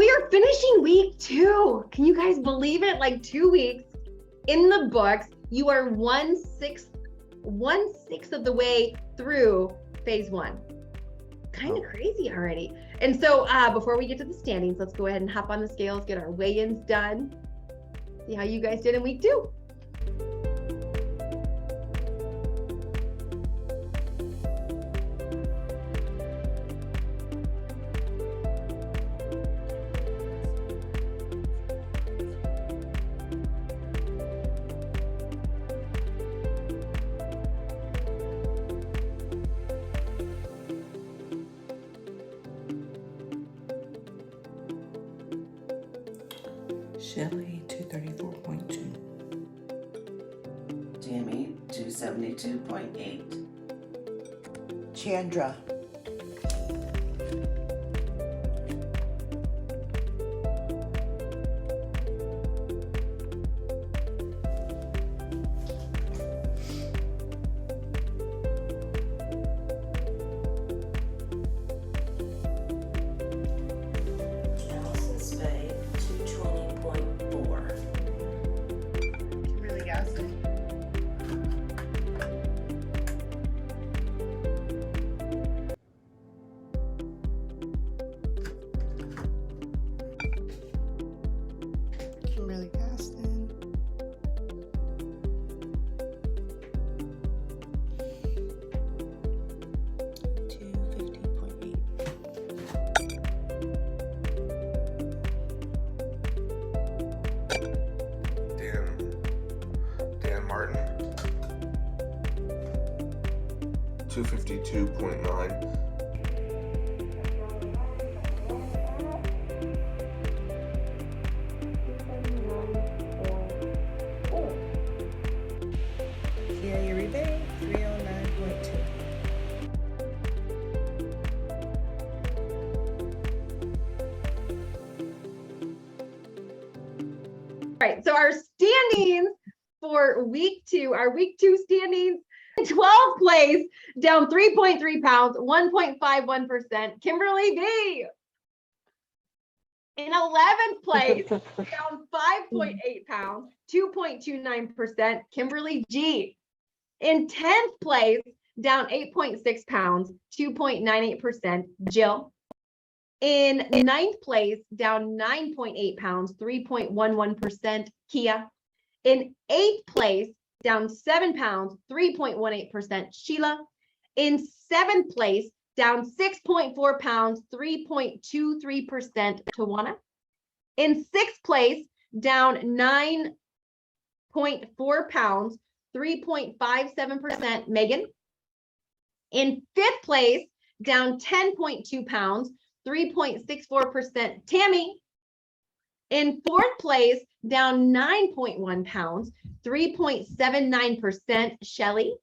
we are finishing week 2. Can you guys believe it? Like 2 weeks in the books. You are 1/6 of the way through phase 1. Kind of crazy already. And so before we get to the standings, let's go ahead and hop on the scales, get our weigh-ins done. See how you guys did in week 2. Shelly 234.2. Tammy 272.8. Chandra 220.4. Really Gaston. Kimberly Gaston. Dan Martin 252.9. Kia Uribe 309.2. All right, so our standings for week 2, our week 2 standings, 12th place, down 3.3 pounds, 1.51%, Kimberly B. In 11th place, down 5.8 pounds, 2.29%, Kimberly G. In 10th place, down 8.6 pounds, 2.98%, Jill. In 9th place, down 9.8 pounds, 3.11%, Kia. In 8th place, down 7 pounds, 3.18%, Sheila. In 7th place, down 6.4 pounds, 3.23%, Tawana. In 6th place, down 9.4 pounds, 3.57%, Megan. In 5th place, down 10.2 pounds, 3.64%, Tammy. In 4th place, down 9.1 pounds, 3.79%, Shelly.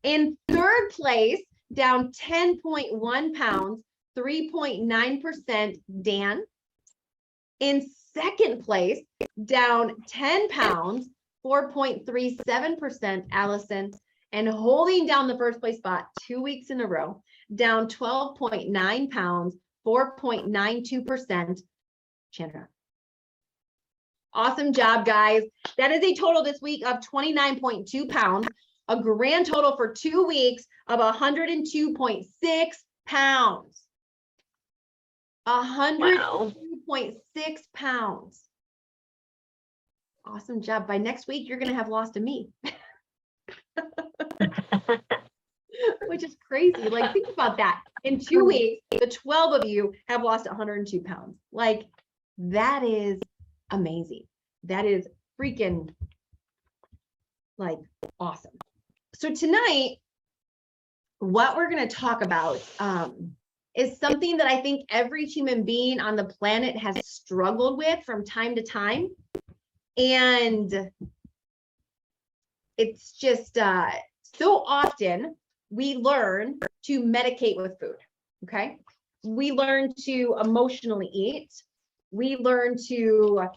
In 3rd place, down 10.1 pounds, 3.9%, Dan. In 2nd place, down 10 pounds, 4.37%, Allison. And holding down the 1st place spot 2 weeks in a row, down 12.9 pounds, 4.92%, Chandra. Awesome job, guys. That is a total this week of 29.2 pounds, a grand total for 2 weeks of 102.6 pounds. 102.6 pounds. Awesome job. By next week, you're going to have lost a me. Which is crazy. Like, think about that. In 2 weeks, the 12 of you have lost 102 pounds. Like, that is amazing. That is freaking, like, awesome. So tonight, what we're going to talk about is something that I think every human being on the planet has struggled with from time to time. And it's just so often we learn to medicate with food, okay? We learn to emotionally eat. We learn to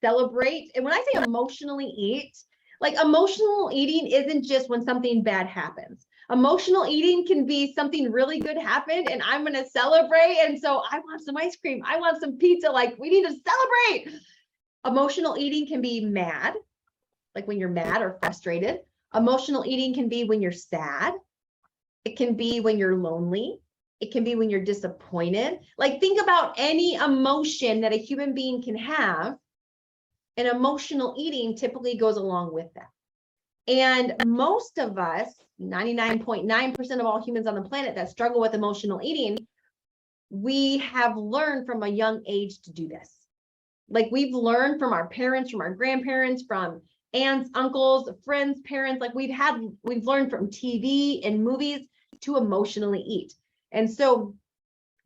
celebrate. And when I say emotionally eat, like, emotional eating isn't just when something bad happens. Emotional eating can be something really good happened and I'm going to celebrate. And so I want some ice cream. I want some pizza. Like we need to celebrate. Emotional eating can be mad, like when you're mad or frustrated. Emotional eating can be when you're sad. It can be when you're lonely. It can be when you're disappointed. Like think about any emotion that a human being can have. And emotional eating typically goes along with that. And most of us, 99.9% of all humans on the planet that struggle with emotional eating, we have learned from a young age to do this. Like we've learned from our parents, from our grandparents, from aunts, uncles, friends, parents, like we've learned from TV and movies to emotionally eat. And so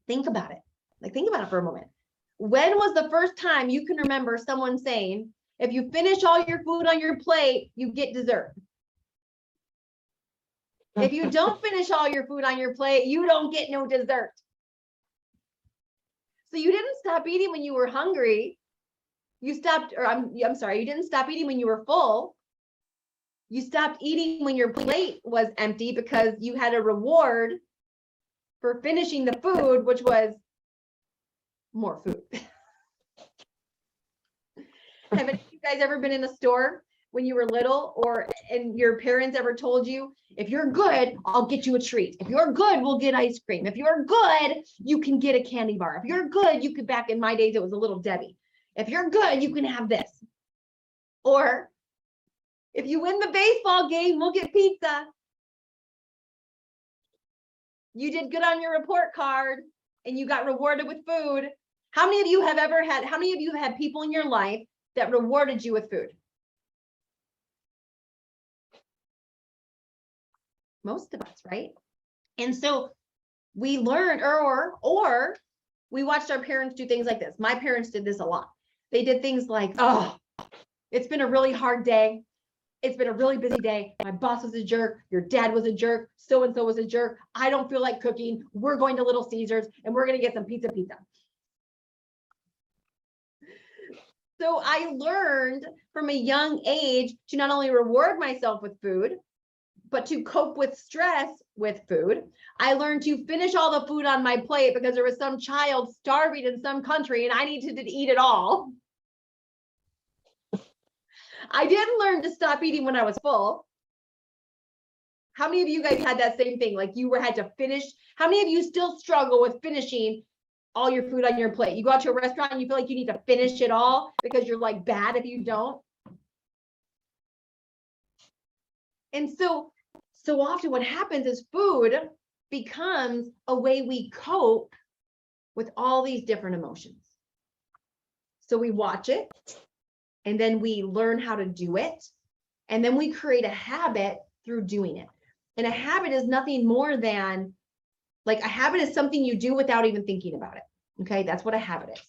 think about it. Like think about it for a moment. When was the first time you can remember someone saying, if you finish all your food on your plate, you get dessert? If you don't finish all your food on your plate, you don't get no dessert. So you didn't stop eating when you were hungry. You stopped, or I'm sorry, you didn't stop eating when you were full. You stopped eating when your plate was empty because you had a reward for finishing the food, which was more food. Have any of you guys ever been in a store when you were little, and your parents ever told you, if you're good, I'll get you a treat. If you're good, we'll get ice cream. If you're good, you can get a candy bar. If you're good, you could, back in my days, it was a Little Debbie. If you're good, you can have this. Or if you win the baseball game, we'll get pizza. You did good on your report card and you got rewarded with food. How many of you have had people in your life that rewarded you with food? Most of us, right? And so we learned, or we watched our parents do things like this. My parents did this a lot. They did things like, oh, it's been a really hard day. It's been a really busy day. My boss was a jerk. Your dad was a jerk. So-and-so was a jerk. I don't feel like cooking. We're going to Little Caesars and we're going to get some pizza. So I learned from a young age to not only reward myself with food, but to cope with stress with food. I learned to finish all the food on my plate because there was some child starving in some country and I needed to eat it all. I didn't learn to stop eating when I was full. How many of you guys had that same thing? Like you had to finish. How many of you still struggle with finishing all your food on your plate? You go out to a restaurant and you feel like you need to finish it all because you're like bad if you don't. And so often what happens is food becomes a way we cope with all these different emotions. So we watch it, and then we learn how to do it, and then we create a habit through doing it. And a habit is nothing more than, like, a habit is something you do without even thinking about it. Okay, that's what a habit is.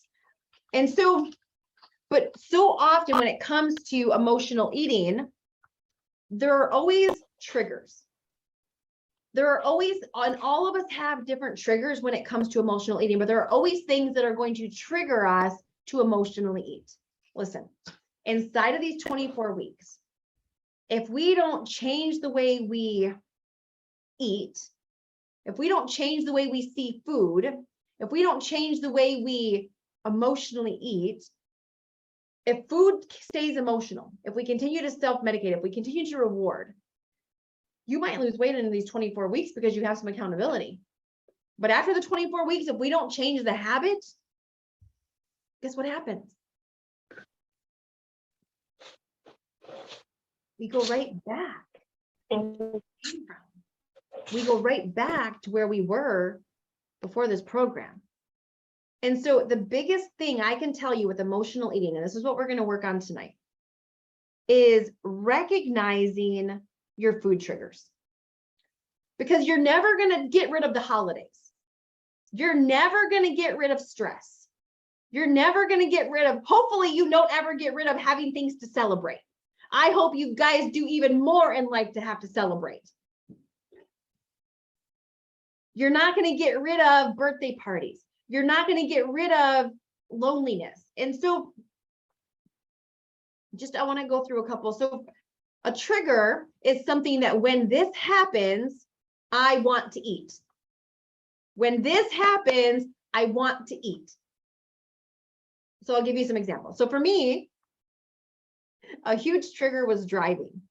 And so, but so often when it comes to emotional eating, there are always triggers. There are always, and all of us have different triggers when it comes to emotional eating, but there are always things that are going to trigger us to emotionally eat. Listen, inside of these 24 weeks, if we don't change the way we eat, if we don't change the way we see food, if we don't change the way we emotionally eat, if food stays emotional, if we continue to self-medicate, if we continue to reward, you might lose weight in these 24 weeks because you have some accountability. But after the 24 weeks, if we don't change the habit, guess what happens? We go right back. We go right back to where we were before this program. And so the biggest thing I can tell you with emotional eating, and this is what we're going to work on tonight, is recognizing your food triggers. Because you're never going to get rid of the holidays. You're never going to get rid of stress. You're never going to get rid of, hopefully you don't ever get rid of having things to celebrate. I hope you guys do even more in life to have to celebrate. You're not going to get rid of birthday parties. You're not going to get rid of loneliness. And so I want to go through a couple. So a trigger is something that when this happens, I want to eat. When this happens, I want to eat. So I'll give you some examples. So for me, a huge trigger was driving.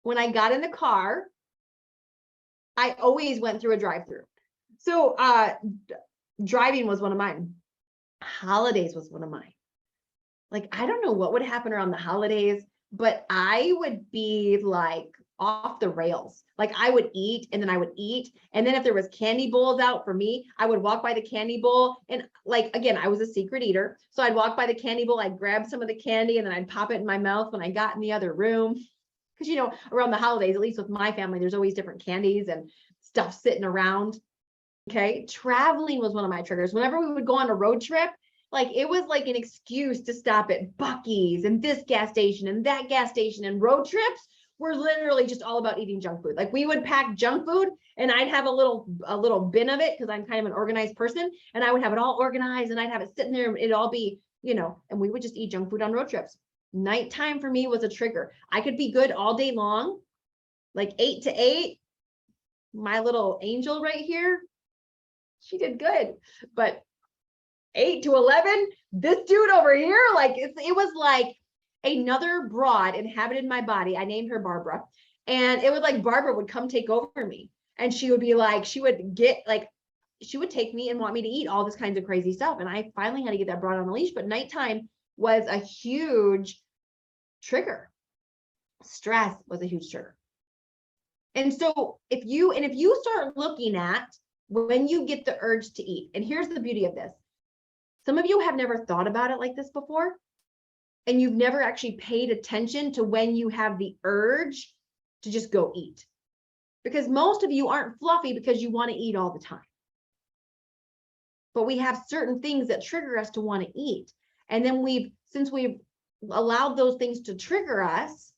When I got in the car, I always went through a drive-through. So driving was one of mine. Holidays was one of mine. Like, I don't know what would happen around the holidays, but I would be like off the rails. Like, I would eat and then I would eat. And then if there was candy bowls out for me, I would walk by the candy bowl. And like, again, I was a secret eater. So I'd walk by the candy bowl, I'd grab some of the candy and then I'd pop it in my mouth when I got in the other room. Because, you know, around the holidays, at least with my family, there's always different candies and stuff sitting around. Okay. Traveling was one of my triggers. Whenever we would go on a road trip, like, it was like an excuse to stop at Buc-ee's and this gas station and that gas station. And road trips were literally just all about eating junk food. Like, we would pack junk food and I'd have a little bin of it because I'm kind of an organized person, and I would have it all organized and I'd have it sitting there and it'd all be, you know, and we would just eat junk food on road trips. Nighttime for me was a trigger. I could be good all day long, like 8 to 8. My little angel right here, she did good, but 8 to 11, this dude over here, like, it was like another broad inhabited my body. I named her Barbara, and it was like Barbara would come take over me, and she would be like, she would take me and want me to eat all this kinds of crazy stuff. And I finally had to get that broad on the leash. But nighttime was a huge trigger. Stress was a huge trigger. And so if you start looking at when you get the urge to eat, and here's the beauty of this. Some of you have never thought about it like this before, and you've never actually paid attention to when you have the urge to just go eat. Because most of you aren't fluffy because you want to eat all the time. But we have certain things that trigger us to want to eat. And then since we've allowed those things to trigger us,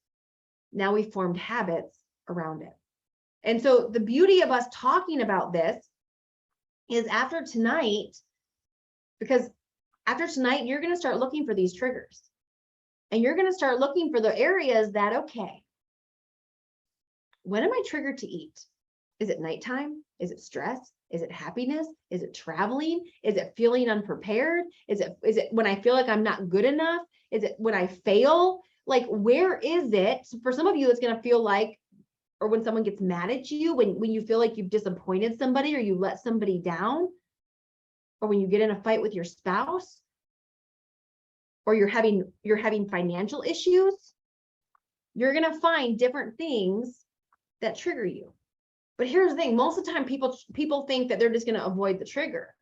now we've formed habits around it. And so the beauty of us talking about this is after tonight, because after tonight, you're going to start looking for these triggers, and you're going to start looking for the areas that, okay, when am I triggered to eat? Is it nighttime? Is it stress? Is it happiness? Is it traveling? Is it feeling unprepared? Is it when I feel like I'm not good enough? Is it when I fail? Like, where is it? So for some of you, it's going to feel like, or when someone gets mad at you, when you feel like you've disappointed somebody or you let somebody down, or when you get in a fight with your spouse, or you're having financial issues, you're going to find different things that trigger you. But here's the thing, most of the time people think that they're just going to avoid the trigger.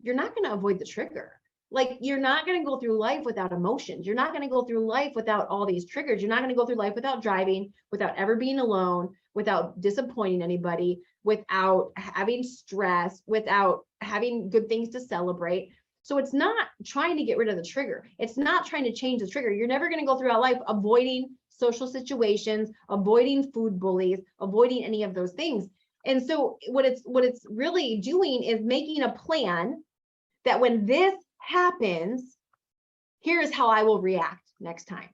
You're not going to avoid the trigger. Like, you're not going to go through life without emotions. You're not going to go through life without all these triggers. You're not going to go through life without driving, without ever being alone, without disappointing anybody, without having stress, without having good things to celebrate. So it's not trying to get rid of the trigger. It's not trying to change the trigger. You're never going to go throughout life avoiding social situations, avoiding food bullies, avoiding any of those things. And so what it's really doing is making a plan that when this happens, here's how I will react next time.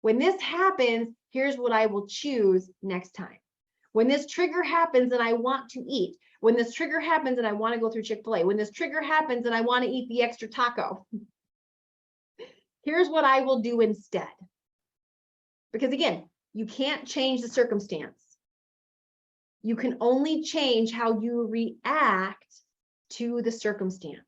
When this happens, here's what I will choose next time. When this trigger happens and I want to eat, when this trigger happens and I want to go through Chick-fil-A, when this trigger happens and I want to eat the extra taco, here's what I will do instead. Because again, you can't change the circumstance. You can only change how you react to the circumstance.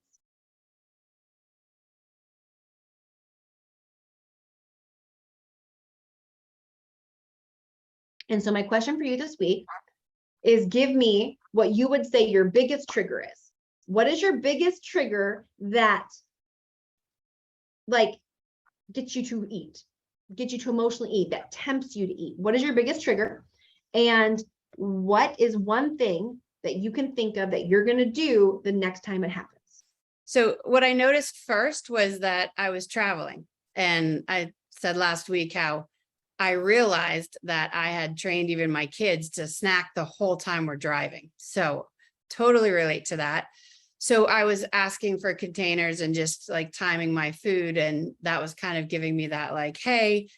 And so my question for you this week is, give me what you would say your biggest trigger is. What is your biggest trigger that, like, gets you to eat, gets you to emotionally eat, that tempts you to eat? What is your biggest trigger? And what is one thing that you can think of that you're going to do the next time it happens? So what I noticed first was that I was traveling, and I said last week how I realized that I had trained even my kids to snack the whole time we're driving. So totally relate to that. So I was asking for containers and just like timing my food. And that was kind of giving me that, like, hey,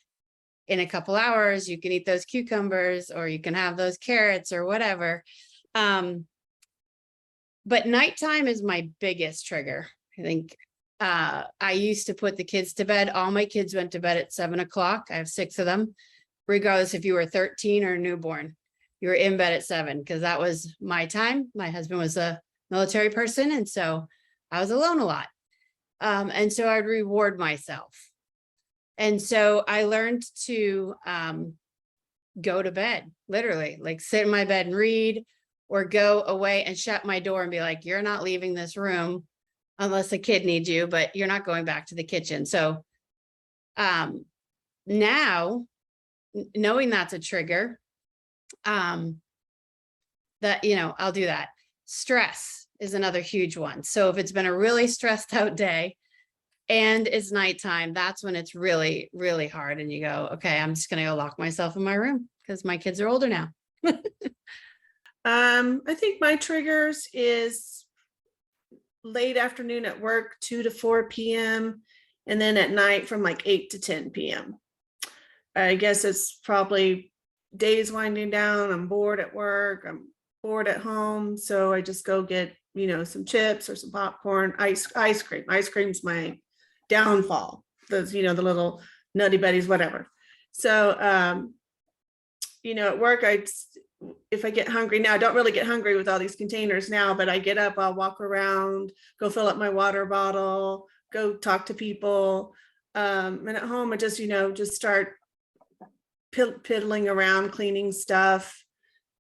in a couple hours, you can eat those cucumbers or you can have those carrots or whatever. But nighttime is my biggest trigger. I think I used to put the kids to bed. All my kids went to bed at 7 o'clock. I have 6 of them, regardless if you were 13 or newborn, you were in bed at 7 because that was my time. My husband was a military person. And so I was alone a lot. And so I'd reward myself. And so I learned to go to bed, literally, like sit in my bed and read, or go away and shut my door and be like, you're not leaving this room unless a kid needs you, but you're not going back to the kitchen. So now, knowing that's a trigger, that, you know, I'll do that. Stress is another huge one. So if it's been a really stressed out day and it's nighttime, that's when it's really, really hard. And you go, okay, I'm just going to go lock myself in my room because my kids are older now. I think my triggers is late afternoon at work, 2 to 4 p.m. and then at night from like 8 to 10 p.m. I guess it's probably days winding down. I'm bored at work. I'm bored at home. So I just go get, you know, some chips or some popcorn, ice cream. Ice cream's my downfall. Those, you know, the little Nutty Buddies, whatever. So, you know, at work, if I get hungry now, I don't really get hungry with all these containers now, but I get up, I'll walk around, go fill up my water bottle, go talk to people. And at home, I just, you know, just start piddling around, cleaning stuff.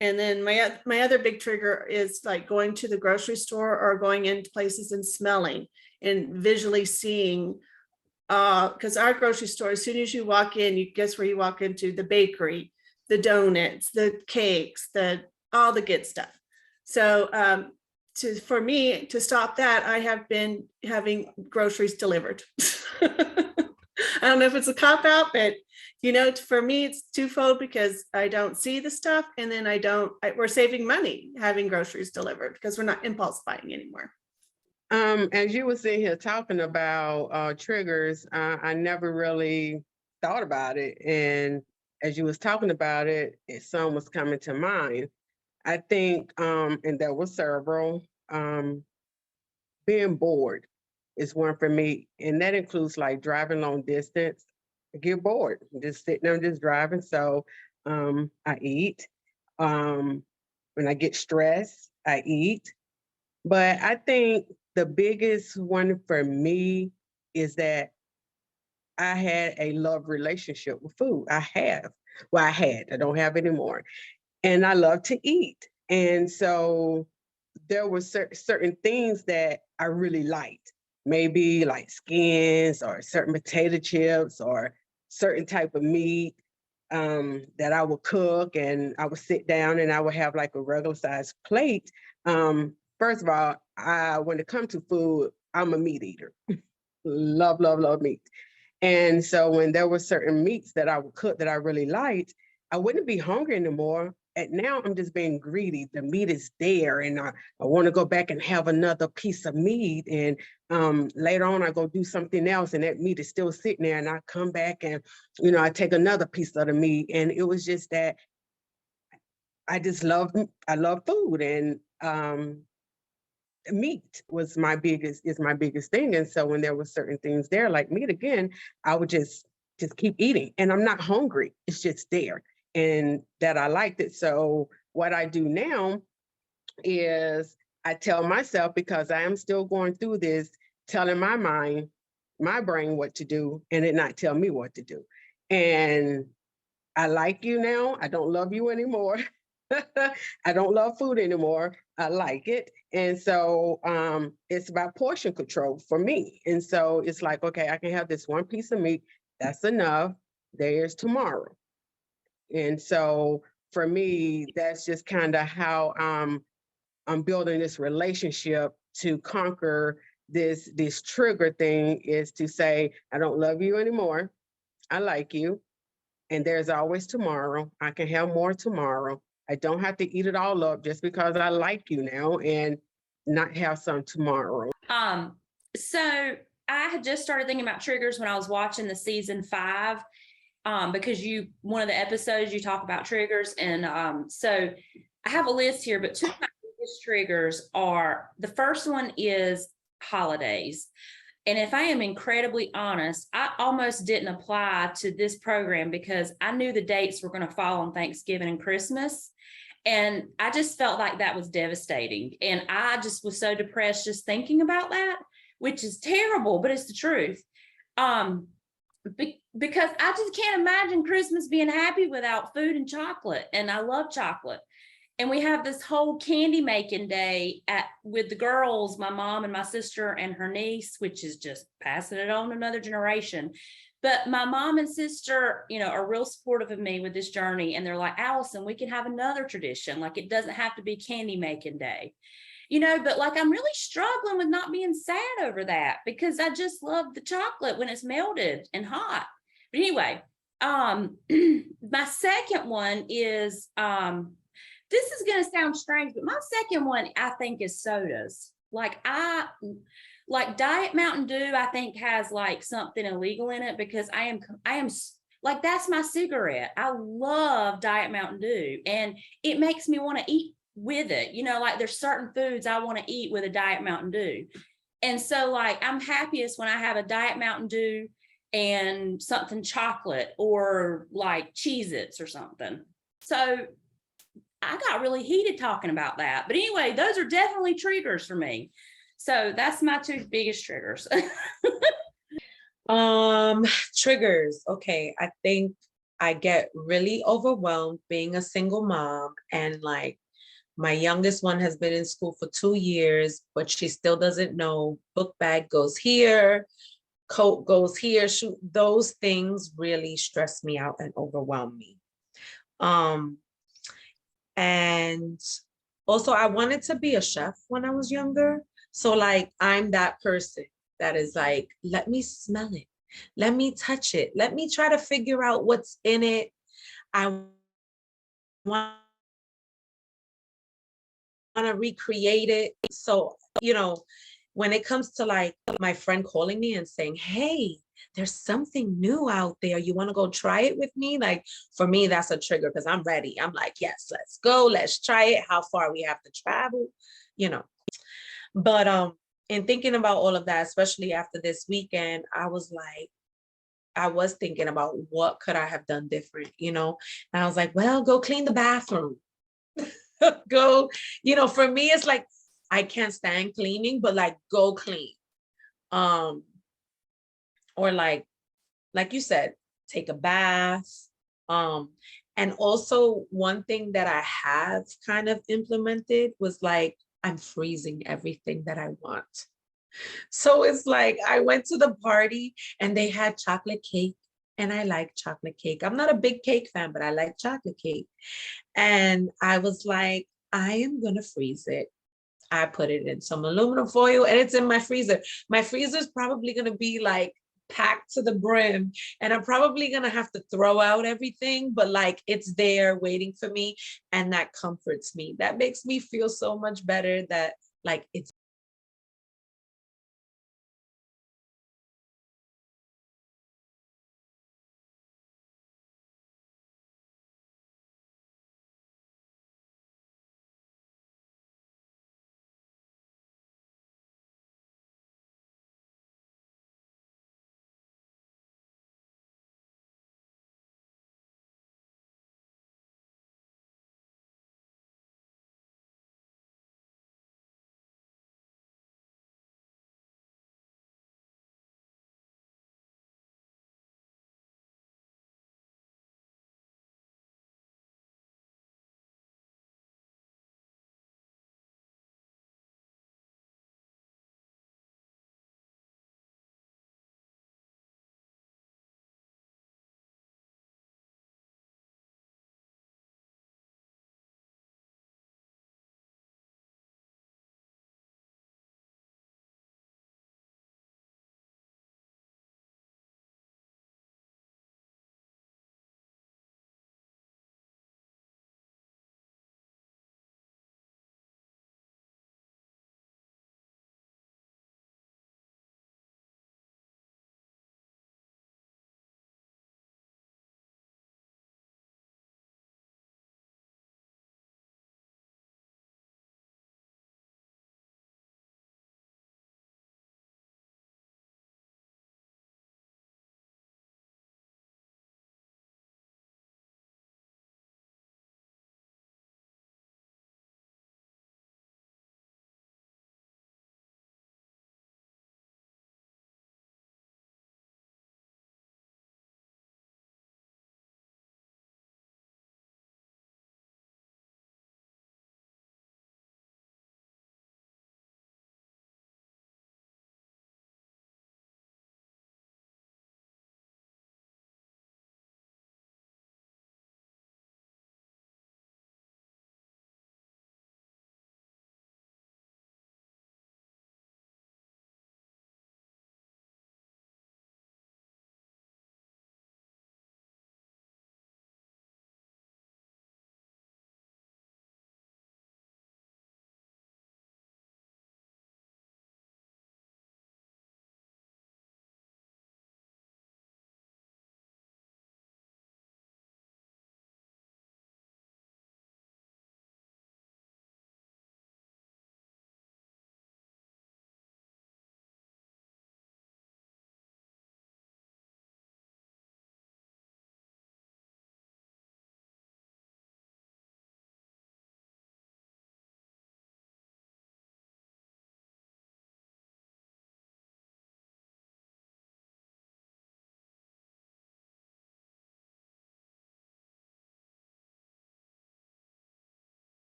And then my other big trigger is like going to the grocery store or going into places and smelling and visually seeing, because our grocery store, as soon as you walk in, you guess where you walk into? The bakery, the donuts, the cakes, all the good stuff. So for me to stop that, I have been having groceries delivered. I don't know if it's a cop out, but you know, for me, it's twofold because I don't see the stuff, and then we're saving money having groceries delivered because we're not impulse buying anymore. As you were sitting here talking about triggers, I never really thought about it. And as you was talking about it, some was coming to mind. I think, and there were several, being bored is one for me. And that includes like driving long distance. I get bored, I'm just sitting there, just driving. So I eat. When I get stressed, I eat. But I think the biggest one for me is that I had a love relationship with food. I have. Well, I don't have anymore. And I love to eat. And so there were certain things that I really liked, maybe like skins or certain potato chips or certain type of meat that I would cook, and I would sit down and I would have like a regular sized plate. First of all, when it comes to food, I'm a meat eater. Love, love, love meat. And so when there were certain meats that I would cook that I really liked, I wouldn't be hungry anymore. And now I'm just being greedy. The meat is there and I want to go back and have another piece of meat. And later on, I go do something else and that meat is still sitting there, and I come back and, you know, I take another piece of the meat. And it was just that I love food, and meat is my biggest thing. And so when there were certain things there, like meat again, I would just keep eating, and I'm not hungry. It's just there, and that I liked it. So what I do now is I tell myself, because I am still going through this, telling my brain what to do, and it not tell me what to do. And I like you now. I don't love you anymore. I don't love food anymore. I like it. And so it's about portion control for me. And so it's like, okay, I can have this one piece of meat. That's enough. There's tomorrow. And so for me, that's just kind of how I'm building this relationship to conquer this trigger thing, is to say, I don't love you anymore. I like you. And there's always tomorrow. I can have more tomorrow. I don't have to eat it all up just because I like you now and not have some tomorrow. So I had just started thinking about triggers when I was watching the season 5. because one of the episodes you talk about triggers. And so I have a list here, but two of my biggest triggers are, the first one is holidays. And if I am incredibly honest, I almost didn't apply to this program because I knew the dates were going to fall on Thanksgiving and Christmas. And I just felt like that was devastating. And I just was so depressed just thinking about that, which is terrible, but it's the truth. Because I just can't imagine Christmas being happy without food and chocolate. And I love chocolate. And we have this whole candy making day with the girls, my mom and my sister and her niece, which is just passing it on to another generation. But my mom and sister, are real supportive of me with this journey. And they're like, Allison, we can have another tradition. Like, it doesn't have to be candy making day, but like, I'm really struggling with not being sad over that because I just love the chocolate when it's melted and hot. But anyway, my second one is, this is going to sound strange, but my second one, I think, is sodas. Like Diet Mountain Dew, I think has like something illegal in it because I am like, that's my cigarette. I love Diet Mountain Dew and it makes me want to eat with it. Like there's certain foods I want to eat with a Diet Mountain Dew. And so like, I'm happiest when I have a Diet Mountain Dew and something chocolate or like Cheez-Its or something. So I got really heated talking about that. But anyway, those are definitely triggers for me. So that's my two biggest triggers. Triggers. Okay. I think I get really overwhelmed being a single mom, and like my youngest one has been in school for 2 years, but she still doesn't know book bag goes here, coat goes here. Shoot, those things really stress me out and overwhelm me. And also I wanted to be a chef when I was younger. So like, I'm that person that is like, let me smell it. Let me touch it. Let me try to figure out what's in it. I want to recreate it. So, when it comes to like my friend calling me and saying, hey, there's something new out there. You want to go try it with me? Like, for me, that's a trigger because I'm ready. I'm like, yes, let's go. Let's try it. How far we have to travel, But in thinking about all of that, especially after this weekend, I was thinking about what could I have done different, And I was like, well, go clean the bathroom. Go, for me, it's like, I can't stand cleaning, but like, go clean. Or like you said, take a bath. And also one thing that I have kind of implemented was like, I'm freezing everything that I want. So it's like, I went to the party and they had chocolate cake, and I like chocolate cake. I'm not a big cake fan, but I like chocolate cake. And I was like, I am going to freeze it. I put it in some aluminum foil and it's in my freezer. My freezer is probably going to be like packed to the brim, and I'm probably going to have to throw out everything, but like, it's there waiting for me. And that comforts me. That makes me feel so much better that like, it's